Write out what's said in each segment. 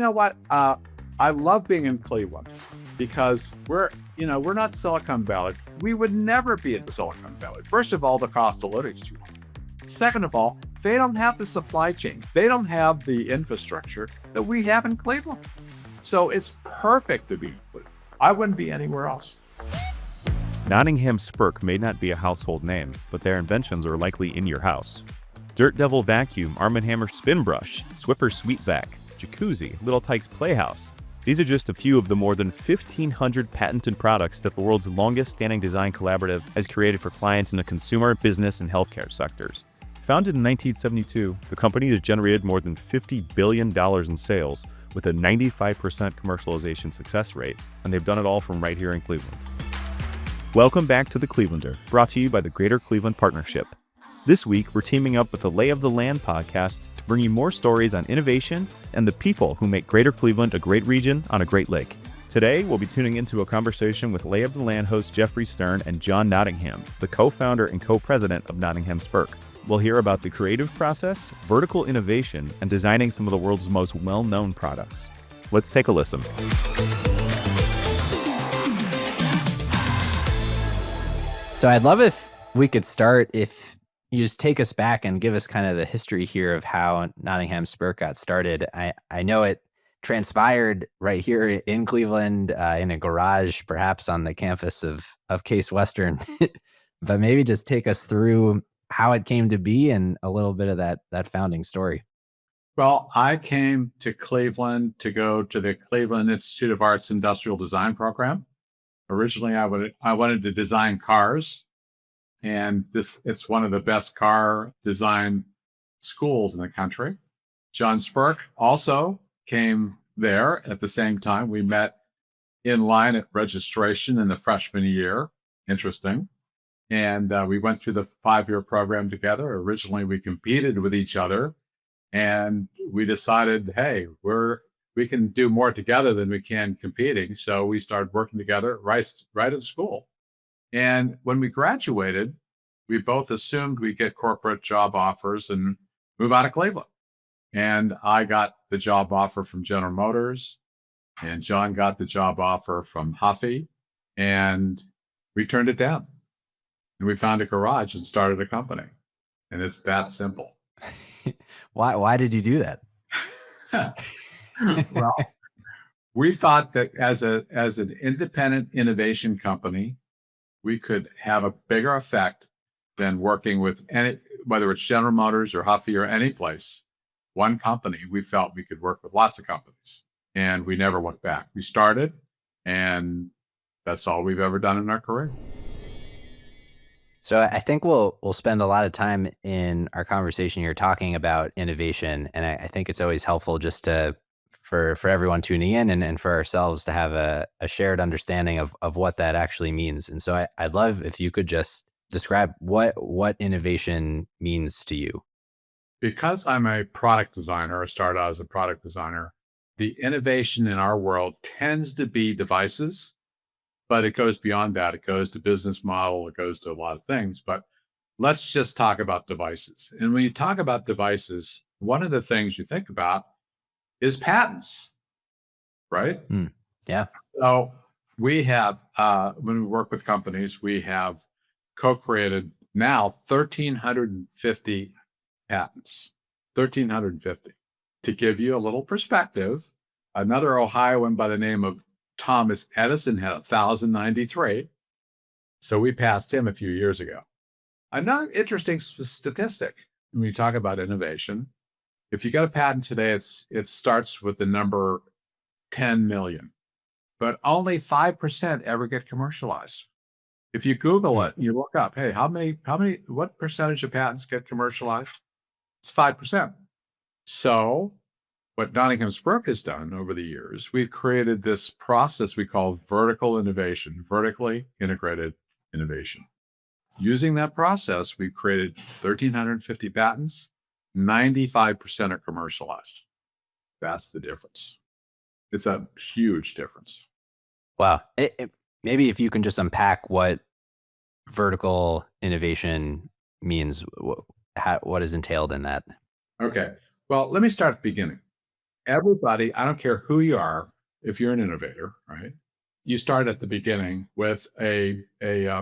You know what? I love being in Cleveland because we're not Silicon Valley. We would never be in the Silicon Valley. First of all, the cost of living is too high. Second of all, they don't have the supply chain. They don't have the infrastructure that we have in Cleveland. So it's perfect to be. I wouldn't be anywhere else. Nottingham Spirk may not be a household name, but their inventions are likely in your house. Dirt Devil Vacuum, Arm & Hammer Spinbrush, Swiffer Sweep+Vac, Jacuzzi, Little Tikes Playhouse. These are just a few of the more than 1,500 patented products that the world's longest-standing design collaborative has created for clients in the consumer, business, and healthcare sectors. Founded in 1972, the company has generated more than $50 billion in sales with a 95% commercialization success rate, and they've done it all from right here in Cleveland. Welcome back to The Clevelander, brought to you by the Greater Cleveland Partnership. This week, we're teaming up with the Lay of the Land podcast to bring you more stories on innovation and the people who make Greater Cleveland a great region on a great lake. Today, we'll be tuning into a conversation with Lay of the Land host Jeffrey Stern and John Nottingham, the co-founder and co-president of Nottingham Spirk. We'll hear about the creative process, vertical innovation, and designing some of the world's most well-known products. Let's take a listen. So I'd love if we could start, if you just take us back and give us kind of the history here of how Nottingham Spirk got started. I know it transpired right here in Cleveland, in a garage, perhaps on the campus of Case Western, but maybe just take us through how it came to be and a little bit of that founding story. Well, I came to Cleveland to go to the Cleveland Institute of Arts Industrial Design program. Originally, I wanted to design cars, and it's one of the best car design schools in the country. John Spirk also came there at the same time. We met in line at registration in the freshman year. Interesting. And we went through the 5-year program together. Originally, we competed with each other, and we decided, hey, we can do more together than we can competing. So we started working together right at school. And when we graduated, we both assumed we'd get corporate job offers and move out of Cleveland. And I got the job offer from General Motors, and John got the job offer from Huffy, and we turned it down. And we found a garage and started a company. And it's that simple. Why did you do that? Well, we thought that as an independent innovation company, we could have a bigger effect than working with whether it's General Motors or Huffy or any place. One company, we felt we could work with lots of companies, and we never went back. We started, and that's all we've ever done in our career. So I think we'll spend a lot of time in our conversation here talking about innovation, and I think it's always helpful just for everyone tuning in and for ourselves to have a shared understanding of what that actually means. And so I'd love if you could just describe what innovation means to you. Because I'm a product designer, I started out as a product designer, the innovation in our world tends to be devices, but it goes beyond that. It goes to business model, it goes to a lot of things, but let's just talk about devices. And when you talk about devices, one of the things you think about is patents, right? Yeah. So we have, when we work with companies, we have co-created now 1,350 patents, 1,350. To give you a little perspective, another Ohioan by the name of Thomas Edison had 1,093. So we passed him a few years ago. Another interesting statistic when you talk about innovation, if you got a patent today, it starts with the number 10 million, but only 5% ever get commercialized. If you Google it, you look up, hey, what percentage of patents get commercialized? It's 5%. So what Nottingham Spirk has done over the years, we've created this process we call vertical innovation, vertically integrated innovation. Using that process, we've created 1,350 patents, 95% are commercialized. That's the difference. It's a huge difference. Wow. Maybe if you can just unpack what vertical innovation means, what is entailed in that. Okay. Well, let me start at the beginning. everybody, I don't care who you are, if you're an innovator, right? You start at the beginning with a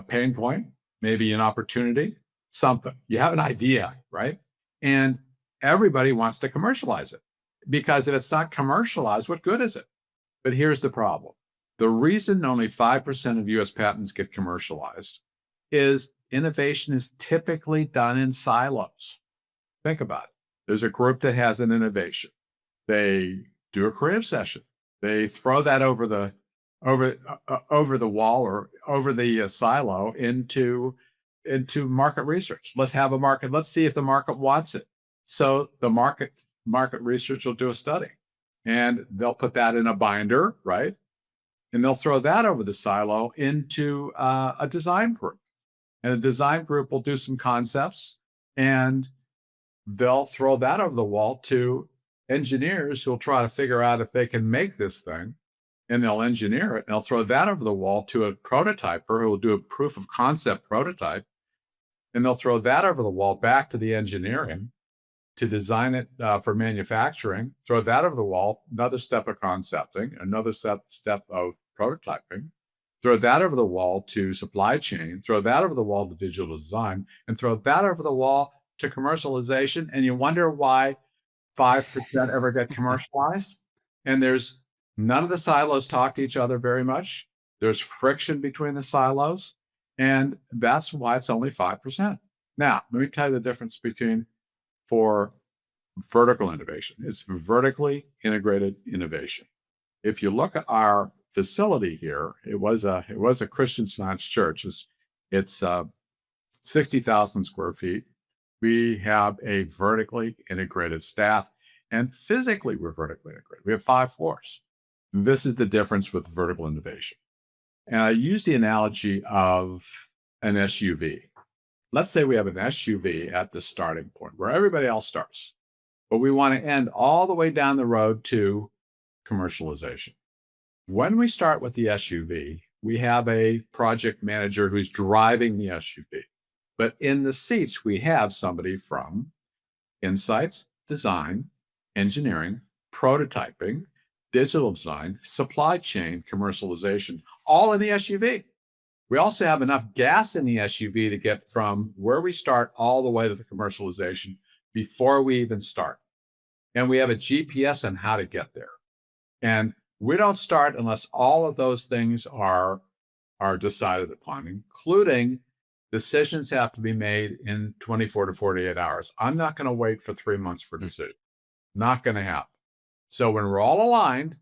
pain point, maybe an opportunity, something. You have an idea, right? And everybody wants to commercialize it because if it's not commercialized, what good is it? But here's the problem. The reason only 5% of US patents get commercialized is innovation is typically done in silos. Think about it. There's a group that has an innovation. They do a creative session. They throw that over the wall or over the silo into market research. Let's have a market. Let's see if the market wants it. So the market research will do a study, and they'll put that in a binder, right? And they'll throw that over the silo into a design group, and a design group will do some concepts, and they'll throw that over the wall to engineers who'll try to figure out if they can make this thing, and they'll engineer it, and they'll throw that over the wall to a prototyper who will do a proof of concept prototype, and they'll throw that over the wall back to the engineering to design it for manufacturing, throw that over the wall, another step of concepting, another step of prototyping, throw that over the wall to supply chain, throw that over the wall to digital design, and throw that over the wall to commercialization. And you wonder why 5% ever get commercialized. And there's none of the silos talk to each other very much. There's friction between the silos. And that's why it's only 5%. Now, let me tell you the difference for vertical innovation. It's vertically integrated innovation. If you look at our facility here, it was a Christian Science church. It's 60,000 square feet. We have a vertically integrated staff, and physically we're vertically integrated. We have 5 floors. This is the difference with vertical innovation. And I use the analogy of an SUV. Let's say we have an SUV at the starting point where everybody else starts, but we want to end all the way down the road to commercialization. When we start with the SUV, we have a project manager who's driving the SUV. But in the seats, we have somebody from insights, design, engineering, prototyping, digital design, supply chain, commercialization, all in the SUV. We also have enough gas in the SUV to get from where we start all the way to the commercialization before we even start. And we have a GPS on how to get there. And we don't start unless all of those things are decided upon, including decisions have to be made in 24 to 48 hours. I'm not going to wait for 3 months for a decision. Not going to happen. So when we're all aligned,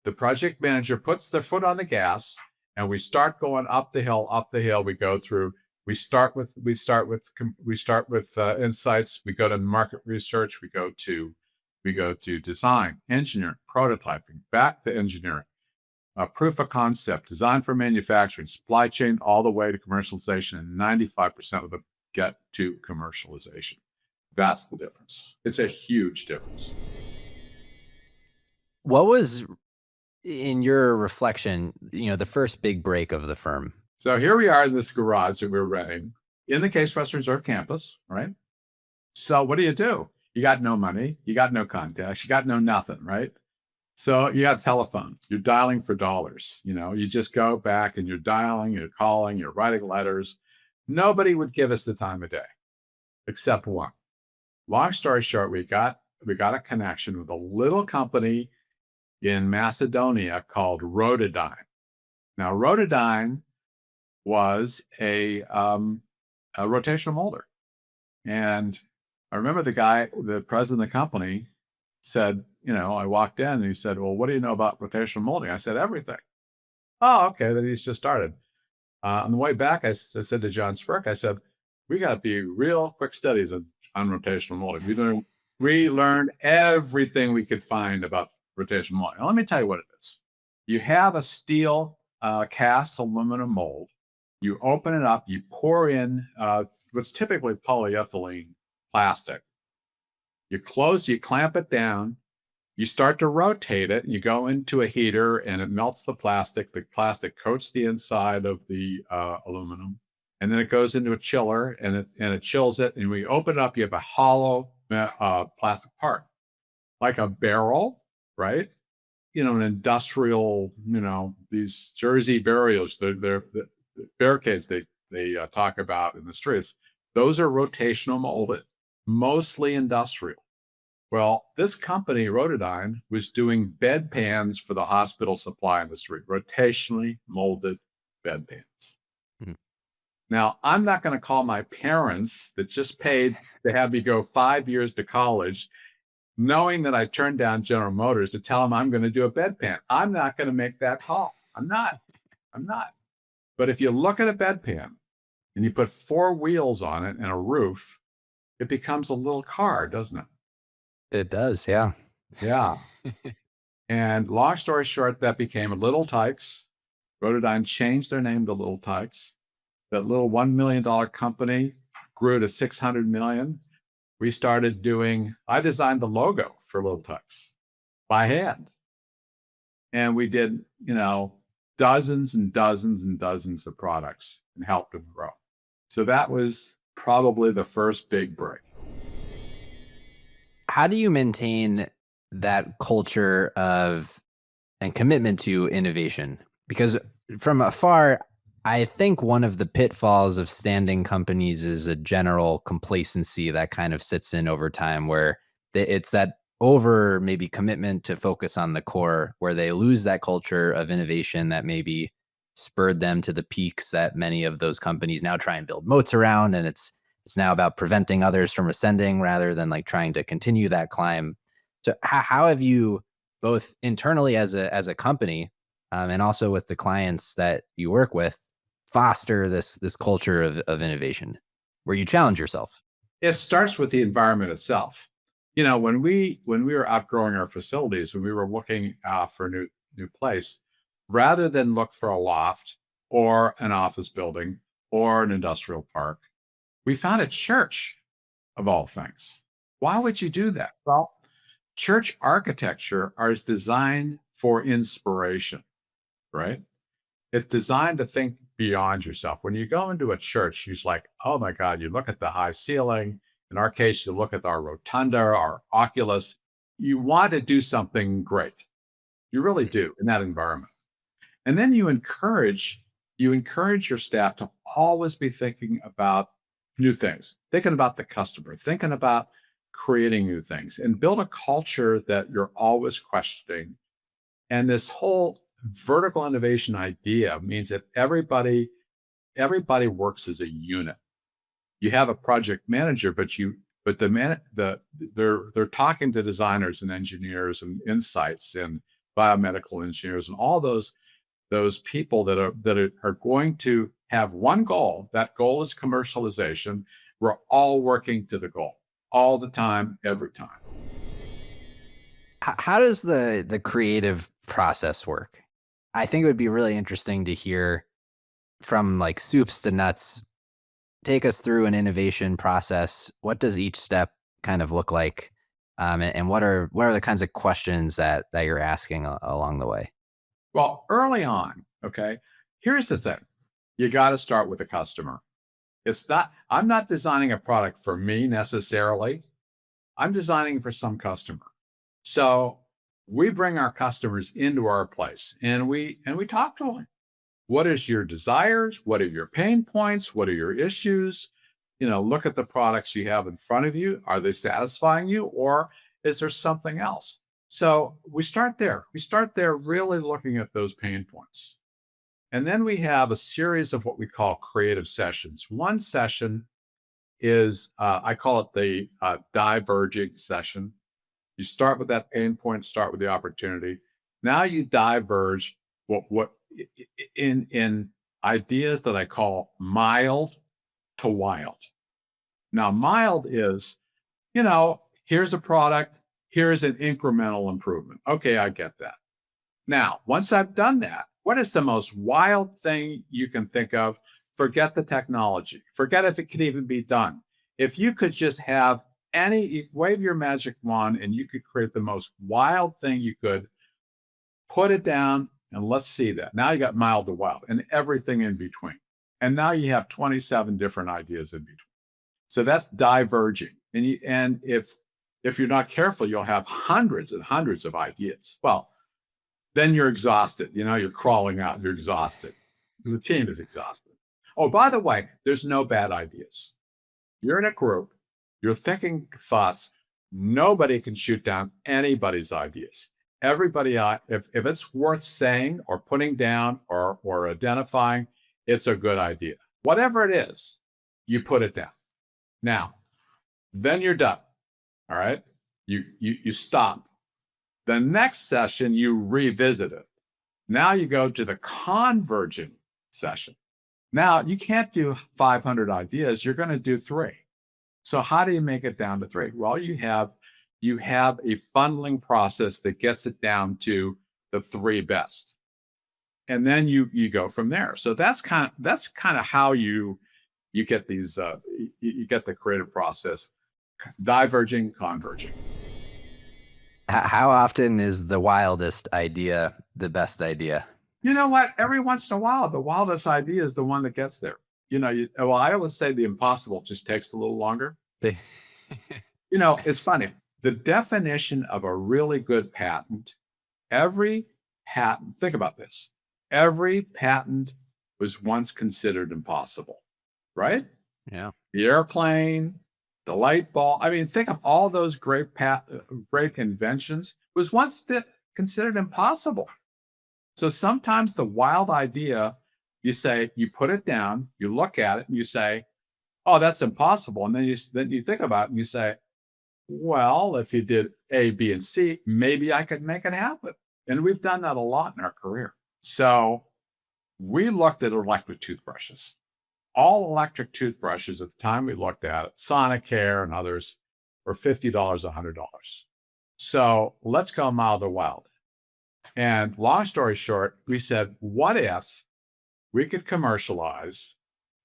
the project manager puts their foot on the gas, and we start going up the hill. We go through. We start with insights. We go to market research. We go to design, engineering, prototyping, back to engineering. Proof of concept, design for manufacturing, supply chain, all the way to commercialization, and 95% of them get to commercialization. That's the difference. It's a huge difference. What was, in your reflection, the first big break of the firm? So here we are in this garage that we're renting in the Case Western Reserve campus, right? So what do? You got no money, you got no contacts, you got no nothing, right? So you got a telephone, you're dialing for dollars. You just go back and you're dialing, you're calling, you're writing letters. Nobody would give us the time of day except one. Long story short, we got a connection with a little company in Macedonia called Rotodyne. Now, Rotodyne was a rotational molder. And I remember the president of the company said, I walked in and he said, well, what do you know about rotational molding? I said, everything. Oh, okay. Then he's just started. On the way back, I said to John Spirk, I said, we got to be real quick studies on rotational molding. We learned everything we could find about rotational molding. Now, let me tell you what it is. You have a steel cast aluminum mold. You open it up, you pour in what's typically polyethylene plastic. You clamp it down, you start to rotate it, and you go into a heater and it melts the plastic. The plastic coats the inside of the aluminum, and then it goes into a chiller and it chills it. And when you open it up, you have a hollow plastic part, like a barrel right? An industrial, these Jersey barriers, the barricades they talk about in the streets. Those are rotational molded, mostly industrial. Well, this company, Rotodyne, was doing bedpans for the hospital supply industry, rotationally molded bedpans. Mhm. Now, I'm not going to call my parents that just paid to have me go 5 years to college, knowing that I turned down General Motors, to tell them I'm going to do a bedpan. I'm not going to make that call. I'm not. But if you look at a bedpan and you put 4 wheels on it and a roof, it becomes a little car, doesn't it? It does, yeah. Yeah. And long story short, that became a Little Tikes. Rotodyne changed their name to Little Tikes. That little $1 million company grew to 600 million. We started I designed the logo for Little Tikes by hand. And we did, dozens and dozens and dozens of products and helped them grow. So that was probably the first big break. How do you maintain that culture of and commitment to innovation? Because from afar, I think one of the pitfalls of standing companies is a general complacency that kind of sits in over time, where it's that over maybe commitment to focus on the core, where they lose that culture of innovation that maybe spurred them to the peaks that many of those companies now try and build moats around. And it's now about preventing others from ascending rather than like trying to continue that climb. So how have you, both internally as a company, and also with the clients that you work with, foster this culture of innovation where you challenge yourself? It starts with the environment itself. When we were outgrowing our facilities, when we were looking for a new place, rather than look for a loft or an office building or an industrial park, we found a church, of all things. Why would you do that? Well, church architecture is designed for inspiration, right? It's designed to think beyond yourself. When you go into a church, you're like, oh my God, you look at the high ceiling. In our case, you look at our rotunda, our oculus. You want to do something great. You really do in that environment. And then you encourage your staff to always be thinking about new things, thinking about the customer, thinking about creating new things, and build a culture that you're always questioning. And this whole vertical innovation idea means that everybody works as a unit. You have a project manager, but they're talking to designers and engineers and insights and biomedical engineers and all those people that are going to have one goal. That goal is commercialization. We're all working to the goal all the time, every time. How does the creative process work? I think it would be really interesting to hear from like soups to nuts. Take us through an innovation process. What does each step kind of look like? And what are the kinds of questions that you're asking along the way? Well, early on, okay, here's the thing. You got to start with the customer. I'm not designing a product for me necessarily. I'm designing for some customer. So we bring our customers into our place and we talk to them. What is your desires? What are your pain points? What are your issues? Look at the products you have in front of you. Are they satisfying you, or is there something else? So we start there. We start there really looking at those pain points. And then we have a series of what we call creative sessions. One session is, I call it the diverging session. You start with that pain point, start with the opportunity. Now you diverge in ideas that I call mild to wild. Now, mild is, here's a product, here's an incremental improvement. Okay, I get that. Now, once I've done that, what is the most wild thing you can think of? Forget the technology. Forget if it could even be done. If you could just wave your magic wand and you could create the most wild thing you could, put it down and let's see that. Now you got mild to wild and everything in between. And now you have 27 different ideas in between. So that's diverging. And if if you're not careful, you'll have hundreds and hundreds of ideas. Well, then you're exhausted. You're crawling out, you're exhausted. The team is exhausted. Oh, by the way, there's no bad ideas. You're in a group, you're thinking thoughts. Nobody can shoot down anybody's ideas. Everybody, if it's worth saying or putting down or identifying, it's a good idea. Whatever it is, you put it down. Now, then you're done. All right. You stop. The next session, you revisit it. Now you go to the converging session. Now you can't do 500 ideas. You're going to do 3. So how do you make it down to 3? Well, you have a funneling process that gets it down to the 3 best, and then you go from there. So that's kind of how you get these you get the creative process diverging, converging. How often is the wildest idea the best idea? You know what? Every once in a while, the wildest idea is the one that gets there. I always say the impossible just takes a little longer. It's funny. The definition of a really good patent, think about this. Every patent was once considered impossible, right? Yeah. The airplane, the light bulb. I mean, think of all those great inventions was once considered impossible. So sometimes the wild idea, you put it down, you look at it, and you say, "Oh, that's impossible." And then you think about it, and you say, "Well, if you did A, B, and C, maybe I could make it happen." And we've done that a lot in our career. So we looked at electric toothbrushes. All electric toothbrushes at the time we looked at it, Sonicare and others, were $50, $100. So let's go mild or wild. And long story short, we said, what if we could commercialize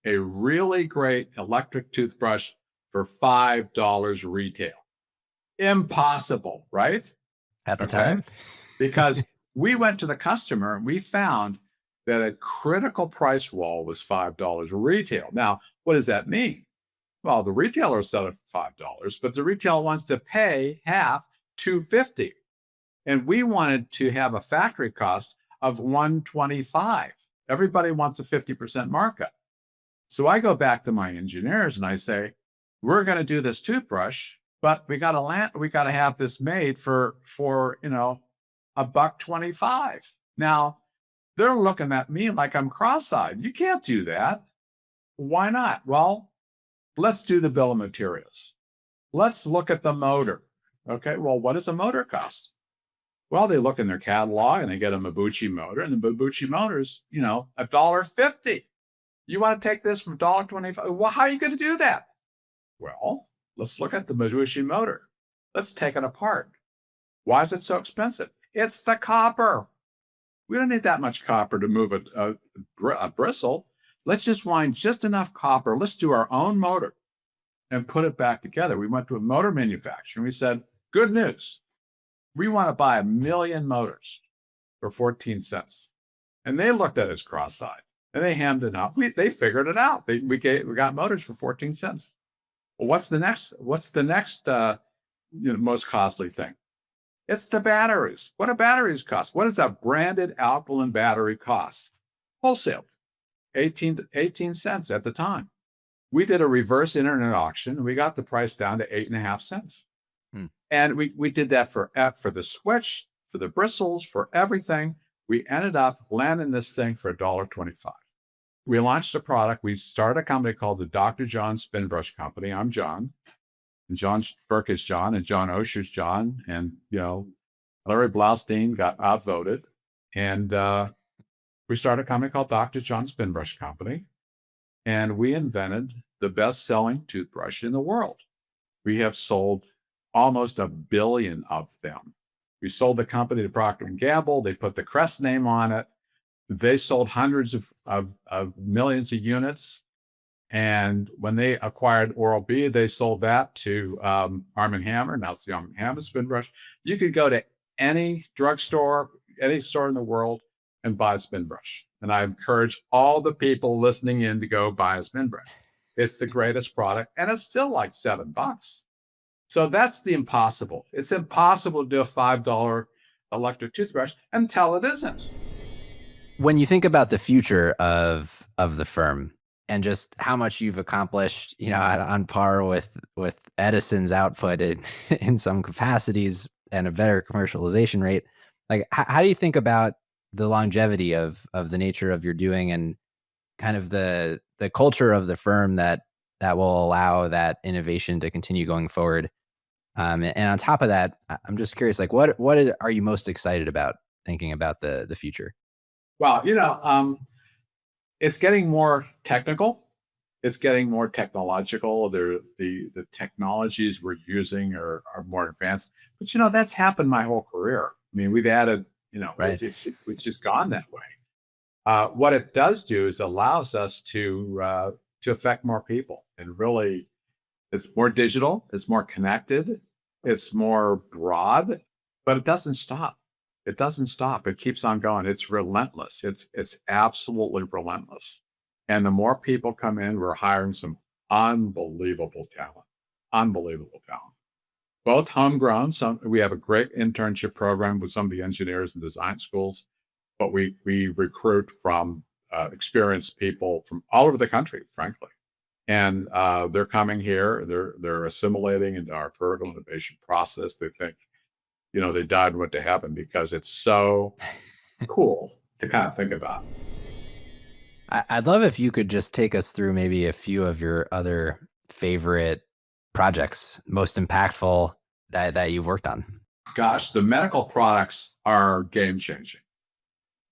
a really great electric toothbrush for $5 retail? Impossible, right? At the time? Because we went to the customer and we found that a critical price wall was $5 retail. Now, what does that mean? Well, the retailer sell it for $5, but the retailer wants to pay half, $2.50. And we wanted to have a factory cost of $125. Everybody wants a 50% markup. So I go back to my engineers and I say, we're going to do this toothbrush, but we got to have this made for $1.25. Now they're looking at me like I'm cross-eyed. You can't do that. Why not? Well, let's do the bill of materials. Let's look at the motor. Okay, well, what does a motor cost? Well, they look in their catalog and they get a Mabuchi motor, and the Mabuchi motor's, $1.50. You want to take this from $1.25? Well, how are you going to do that? Well, let's look at the Mabuchi motor. Let's take it apart. Why is it so expensive? It's the copper. We don't need that much copper to move a bristle. Let's just wind just enough copper. Let's do our own motor and put it back together. We went to a motor manufacturer and we said, good news. We want to buy 1 million motors for 14 cents. And they looked at us cross-eyed and they hammed it out. They figured it out. We got motors for 14 cents. Well, what's the next most costly thing? It's the batteries. What do batteries cost? What does a branded alkaline battery cost? Wholesale, 18 cents at the time. We did a reverse internet auction and we got the price down to 8.5 cents. And we did that for the switch, for the bristles, for everything. We ended up landing this thing for $1.25. We launched a product. We started a company called the Dr. John Spinbrush Company. I'm John. And John Spirk is John, and John Osher's John. And, Larry Blaustein got outvoted. And we started a company called Dr. John Spinbrush Company. And we invented the best-selling toothbrush in the world. We have sold almost 1 billion of them. We sold the company to Procter & Gamble. They put the Crest name on it. They sold hundreds of millions of units. And when they acquired Oral-B, they sold that to Arm & Hammer. Now it's the Arm & Hammer Spinbrush. You could go to any drugstore, any store in the world and buy a Spinbrush. And I encourage all the people listening in to go buy a Spinbrush. It's the greatest product, and it's still like $7. So that's the impossible. It's impossible to do a $5 electric toothbrush until it isn't. When you think about the future of the firm and just how much you've accomplished, on par with Edison's output in some capacities and a better commercialization rate, like how do you think about the longevity of the nature of your doing and kind of the culture of the firm that will allow that innovation to continue going forward? And on top of that, I'm just curious, like are you most excited about thinking about the future? Well, it's getting more technical. It's getting more technological. The technologies we're using are more advanced. But that's happened my whole career. I mean, we've added, Right. it's just gone that way. What it does do is allows us to affect more people, and really, it's more digital, it's more connected, it's more broad, but it doesn't stop. It doesn't stop. It keeps on going. It's relentless. It's absolutely relentless. And the more people come in, we're hiring some unbelievable talent. Unbelievable talent. Both homegrown. We have a great internship program with some of the engineers and design schools, but we recruit from experienced people from all over the country, frankly. And they're coming here. They're assimilating into our vertical innovation process. They think, they died and went to heaven because it's so cool to kind of think about. I'd love if you could just take us through maybe a few of your other favorite projects, most impactful that you've worked on. Gosh, the medical products are game changing.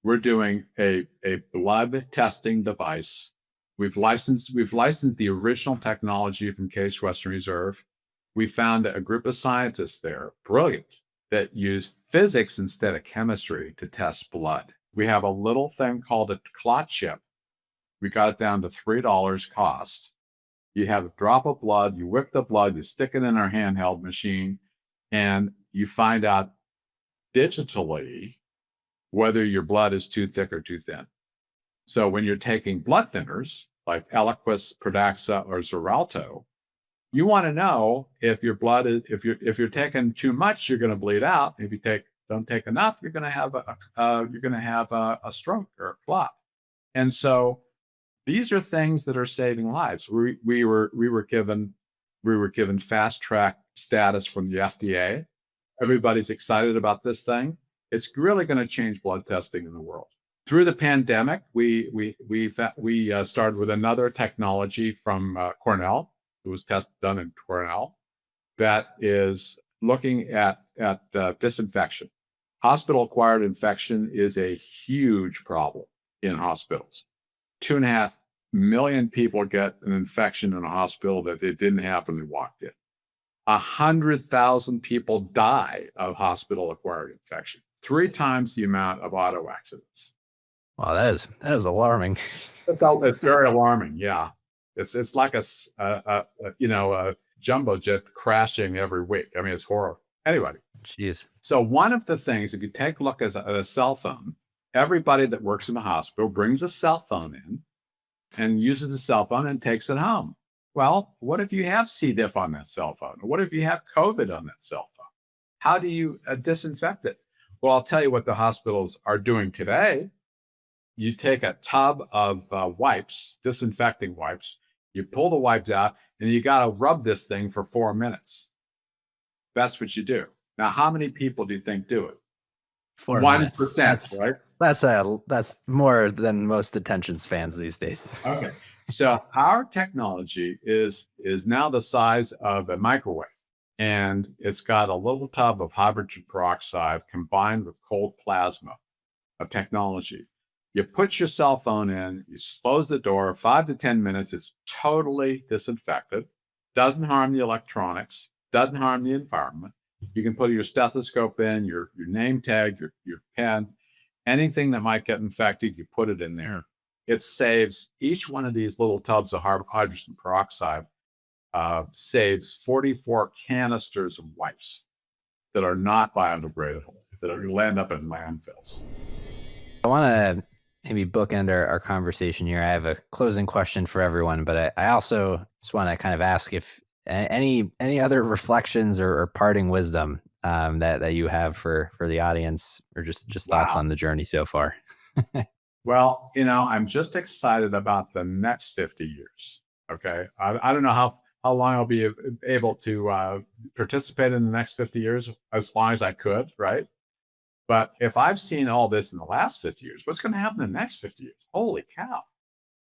We're doing a blood testing device. We've licensed the original technology from Case Western Reserve. We found a group of scientists there, brilliant, that use physics instead of chemistry to test blood. We have a little thing called a clot chip. We got it down to $3 cost. You have a drop of blood, you whip the blood, you stick it in our handheld machine, and you find out digitally whether your blood is too thick or too thin. So when you're taking blood thinners like Eliquis, Pradaxa, or Xarelto, you want to know if your blood is if you're taking too much, you're going to bleed out. If you don't take enough, you're going to have a stroke or a clot. And so these are things that are saving lives. We were given fast track status from the FDA. Everybody's excited about this thing. It's really going to change blood testing in the world. Through the pandemic, we started with another technology from Cornell. It was done in Cornell that is looking at disinfection. Hospital-acquired infection is a huge problem in hospitals. 2.5 million people get an infection in a hospital that they didn't have when they walked in. 100,000 people die of hospital-acquired infection. 3 times the amount of auto accidents. Wow, that is alarming. It's very alarming. Yeah, it's like a jumbo jet crashing every week. I mean, it's horrible. Anyway, Jeez. so one of the things, if you take a look at a cell phone, everybody that works in the hospital brings a cell phone in and uses the cell phone and takes it home. Well, what if you have C. diff on that cell phone? Or what if you have COVID on that cell phone? How do you disinfect it? Well, I'll tell you what the hospitals are doing today. You take a tub of wipes, disinfecting wipes, you pull the wipes out, and you got to rub this thing for 4 minutes. That's what you do. Now, how many people do you think do it? 4 minutes. 1%, right? That's more than most attention spans these days. Okay. So our technology is now the size of a microwave, and it's got a little tub of hydrogen peroxide combined with cold plasma, a technology. You put your cell phone in, you close the door, 5 to 10 minutes, it's totally disinfected, doesn't harm the electronics, doesn't harm the environment. You can put your stethoscope in, your name tag, your pen, anything that might get infected, you put it in there. It saves each one of these little tubs of hydrogen peroxide saves 44 canisters of wipes that are not biodegradable, that are land up in landfills. I want to maybe bookend our conversation here. I have a closing question for everyone, but I also just want to kind of ask if Any other reflections or parting wisdom that you have for the audience, or just thoughts Wow. on the journey so far? Well, I'm just excited about the next 50 years. Okay. I don't know how long I'll be able to participate in the next 50 years, as long as I could, right? But if I've seen all this in the last 50 years, what's going to happen in the next 50 years? Holy cow.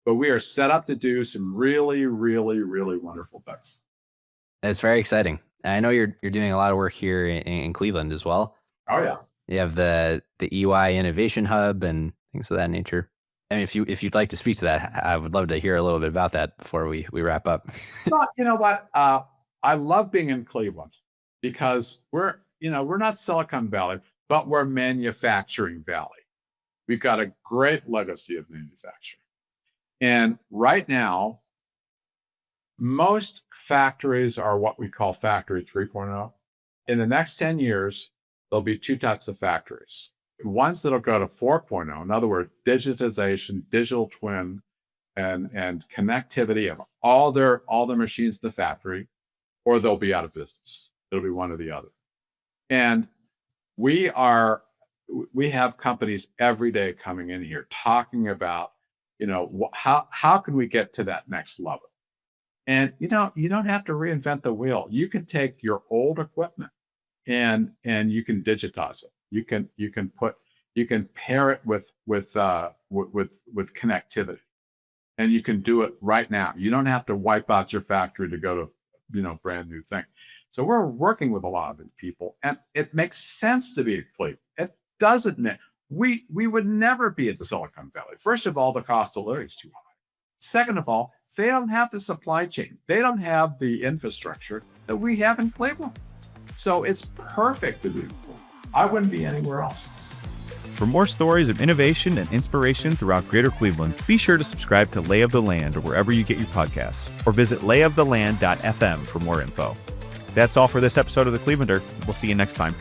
But we are set up to do some really, really, really wonderful things. It's very exciting. I know you're doing a lot of work here in Cleveland as well. Oh, yeah. You have the EY Innovation Hub and things of that nature. I mean, if you'd like to speak to that, I would love to hear a little bit about that before we wrap up. But you know what? I love being in Cleveland because we're not Silicon Valley, but we're Manufacturing Valley. We've got a great legacy of manufacturing. And right now, most factories are what we call Factory 3.0. In the next 10 years, there'll be two types of factories. Ones that'll go to 4.0, in other words, digitization, digital twin, and connectivity of all their machines in the factory, or they'll be out of business. It'll be one or the other. And we have companies every day coming in here talking about, how can we get to that next level? And you don't have to reinvent the wheel. You can take your old equipment and you can digitize it. You can pair it with connectivity, and you can do it right now. You don't have to wipe out your factory to go to brand new thing. So we're working with a lot of people, and it makes sense to be at Cleveland. It doesn't make we would never be at the Silicon Valley. First of all, the cost of living is too high. Second of all, they don't have the supply chain. They don't have the infrastructure that we have in Cleveland. So it's perfect to do. I wouldn't be anywhere else. For more stories of innovation and inspiration throughout Greater Cleveland, be sure to subscribe to Lay of the Land or wherever you get your podcasts, or visit layoftheland.fm for more info. That's all for this episode of The Clevelander. We'll see you next time.